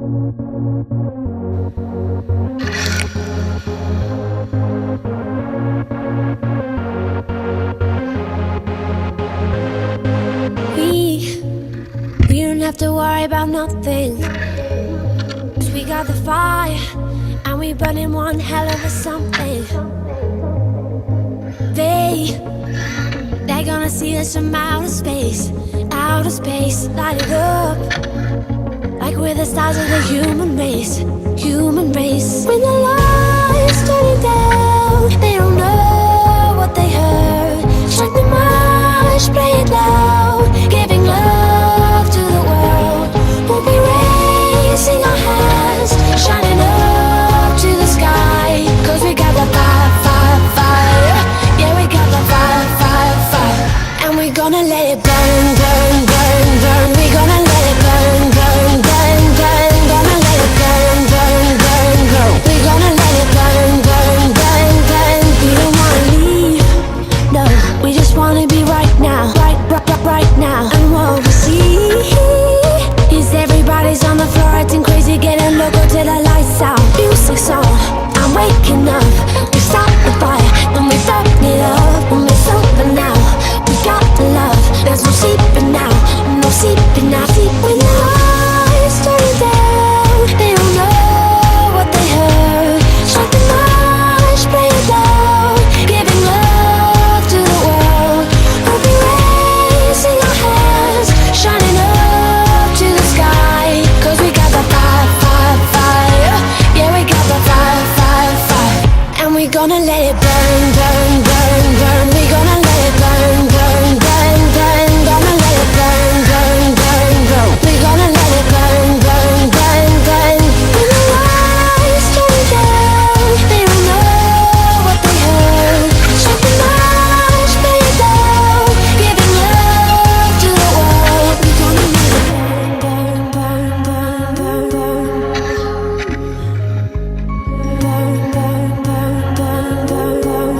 We don't have to worry about nothing, 'cause we got the fire, and we burning one hell of a something. They're gonna see us from outer space, light it up, like we're the stars of the human race. When the lights turning down, they don't know what they heard. Strike the march, play it loud, giving love to the world. We'll be raising our hands, shining up to the sky, 'cause we got the fire, fire, fire. Yeah, we got the fire, fire, fire. And we're gonna let it burn, burn, burn, burn. We're gonna let it burn, burn, burn, burn. Gonna let it burn, burn, burn, burn. We're gonna let it burn, burn, burn, burn. We don't wanna leave, no, we just wanna be right now, right now. And what we see is everybody's on the floor acting crazy, getting loco till the lights out. Music's on, I'm waking up. We start the fire, then we burn it up. When we're sober now, we got the love. There's no sleeping now, no sleeping now. When the lights turn down, they don't know what they heard. Strike the march, play it loud, giving love to the world. We'll be raising our hands, shining up to the sky, 'cause we got the fire, fire, fire. Yeah, we got the fire, fire, fire. And we're gonna let it burn, burn, burn, burn. We're gonna let it burn, burn, burn, burn. Gonna let it burn, burn, burn, burn. We're gonna let it burn, burn, burn, burn. When the lights turn down, they don't know what they heard. Strike the march, play it loud, giving love to the world. We're gonna let it burn, burn, burn, burn, burn, burn, burn, burn, burn, burn, burn.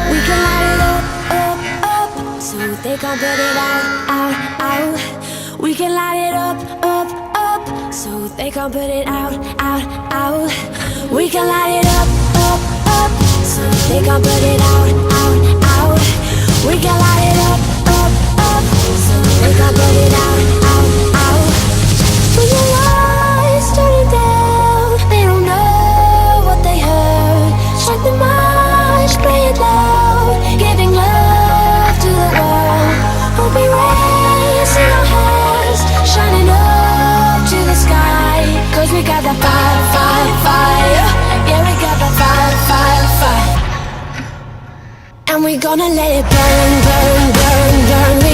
We can light it up, up, up, so they can't put it out, out, out. We can light it up, up, up, so they can't put it out, out, out. We can light it up, up, up, so they can't put it out, out, out. We can light it up, up, up, so they can't put it out, out, out. When the lights turn down, they don't know what they heard. Strike the march, play it loud, giving love to the world. We'll be raising our hands, shining up to the sky, 'cause we got the fire, fire, fire. Yeah, we got the fire, fire, fire. And we're gonna let it burn, burn, burn, burn.